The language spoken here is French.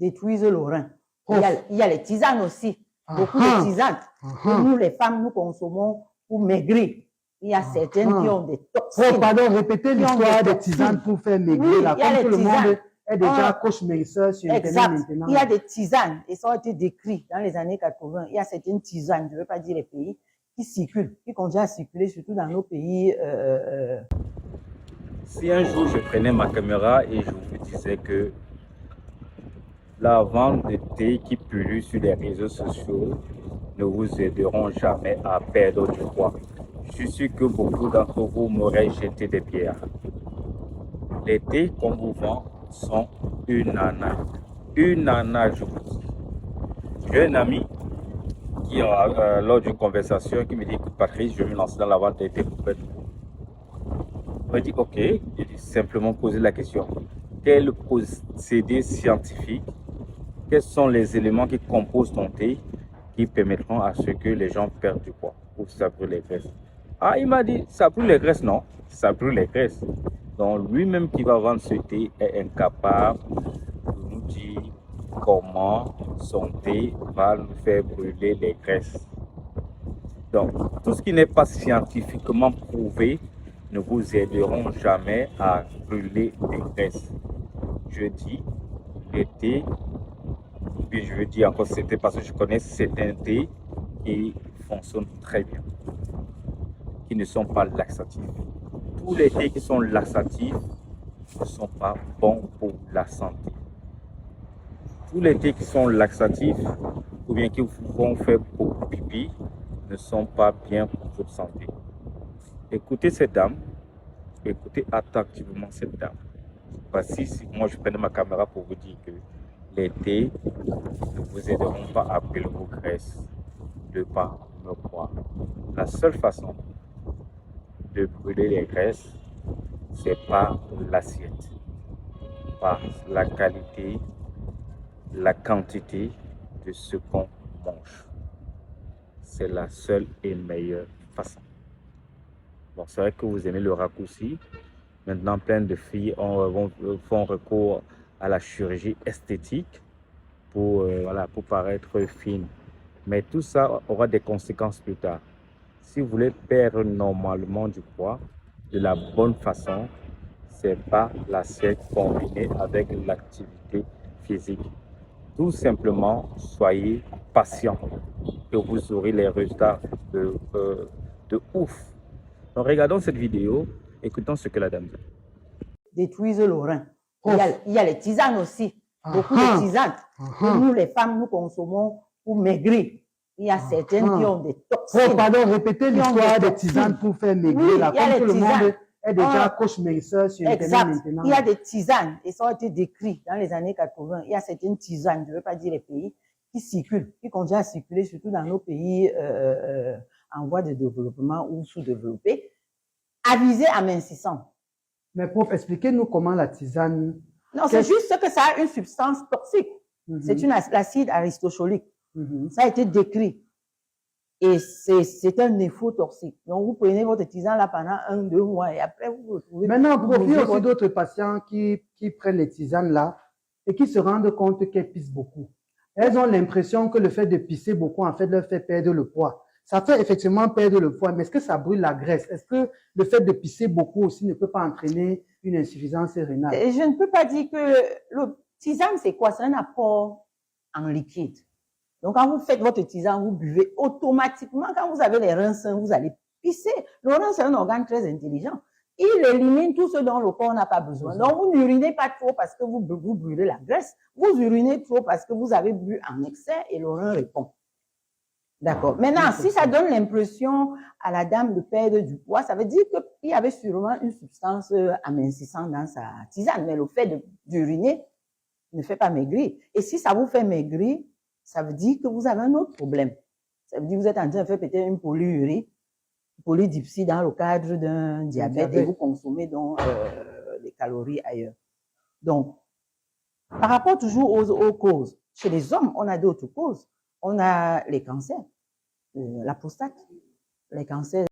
détruisent le rein. Il y a les tisanes aussi, beaucoup de tisanes que nous, les femmes, nous consommons pour maigrir. Il y a certaines qui ont des toxines. Oh, pardon, répétez l'histoire des tisanes pour faire maigrir. Oui, là, comme tout le monde est déjà cauchemar sur Internet maintenant. Il y a des tisanes, et ça a été décrit dans les années 80. Il y a certaines tisanes, je ne veux pas dire les pays, qui circulent, qui continuent à circuler, surtout dans nos pays. Si un jour je prenais ma caméra et je vous disais que la vente de thé qui pullule sur les réseaux sociaux ne vous aideront jamais à perdre du poids, je suis sûr que beaucoup d'entre vous m'auraient jeté des pierres. Les thés qu'on vous vend sont une arnaque. Une arnaque, je vous dis. J'ai un ami qui, lors d'une conversation, qui me dit: écoute Patrice, je vais me lancer dans la vente des thés pour perdre du poids. Je me dis ok, je dis simplement poser la question. Quel procédé scientifique, quels sont les éléments qui composent ton thé qui permettront à ce que les gens perdent du poids ou ça brûle les graisses? Ah, il m'a dit, ça brûle les graisses? Non, ça brûle les graisses. Donc lui-même qui va vendre ce thé est incapable de nous dire comment son thé va nous faire brûler les graisses. Donc, tout ce qui n'est pas scientifiquement prouvé ne vous aideront jamais à brûler les graisses. Je dis le thé, puis je veux dire encore c'était parce que je connais certains thés qui fonctionnent très bien, qui ne sont pas laxatifs. Tous les thés qui sont laxatifs ne sont pas bons pour la santé. Tous les thés qui sont laxatifs ou bien qui vous vont faire beaucoup pipi ne sont pas bien pour votre santé. Écoutez cette dame, écoutez attentivement cette dame. Voici, moi je prenais ma caméra pour vous dire que les thés ne vous aideront pas à brûler vos graisses de par le poids. La seule façon de brûler les graisses, c'est par l'assiette, par la qualité, la quantité de ce qu'on mange. C'est la seule et meilleure façon. Bon, c'est vrai que vous aimez le raccourci. Maintenant, plein de filles font recours à la chirurgie esthétique pour paraître fine. Mais tout ça aura des conséquences plus tard. Si vous voulez perdre normalement du poids, de la bonne façon, c'est pas l'assiette combinée avec l'activité physique. Tout simplement, soyez patient et vous aurez les résultats de ouf. Donc, regardons cette vidéo, écoutons ce que la dame dit. Détruisent le rein. Il y a les tisanes aussi, beaucoup de tisanes que nous, les femmes, nous consommons pour maigrir. Il y a certaines qui ont des toxines. Oh, pardon, répétez l'histoire des tisanes pour faire maigrir. Oui, là, comme tout le monde est déjà cauchemar sur Internet maintenant. Il y a des tisanes, et ça a été décrit dans les années 80. Il y a certaines tisanes, je ne veux pas dire les pays, qui circulent, qui continuent à circuler, surtout dans nos pays en voie de développement ou sous-développés, avisés amincissants. Mais prof, expliquez-nous comment la tisane... Non, c'est juste que ça a une substance toxique. C'est l'acide aristocholique. Ça a été décrit. Et c'est un néphrotoxique. Donc, vous prenez votre tisane là pendant 1-2 mois et après, vous retrouvez... Maintenant, prof, il y a aussi d'autres patients qui prennent les tisanes là et qui se rendent compte qu'elles pissent beaucoup. Elles ont l'impression que le fait de pisser beaucoup, en fait, leur fait perdre le poids. Ça fait effectivement perdre le poids, mais est-ce que ça brûle la graisse? Est-ce que le fait de pisser beaucoup aussi ne peut pas entraîner une insuffisance rénale? Et je ne peux pas dire que le tisane, c'est quoi? C'est un apport en liquide. Donc, quand vous faites votre tisane, vous buvez automatiquement. Quand vous avez les reins sains, vous allez pisser. Le rein, c'est un organe très intelligent. Il élimine tout ce dont le corps n'a pas besoin. Donc, vous n'urinez pas trop parce que vous brûlez la graisse. Vous urinez trop parce que vous avez bu en excès et le rein répond. D'accord. Maintenant, si ça donne l'impression à la dame de perdre du poids, ça veut dire qu'il y avait sûrement une substance amincissante dans sa tisane. Mais le fait d'uriner ne fait pas maigrir. Et si ça vous fait maigrir, ça veut dire que vous avez un autre problème. Ça veut dire que vous êtes en train de faire peut-être une polyurie, polydipsie dans le cadre d'un diabète et vous consommez donc des calories ailleurs. Donc, par rapport toujours aux causes, chez les hommes, on a d'autres causes. On a les cancers, la prostate, les cancers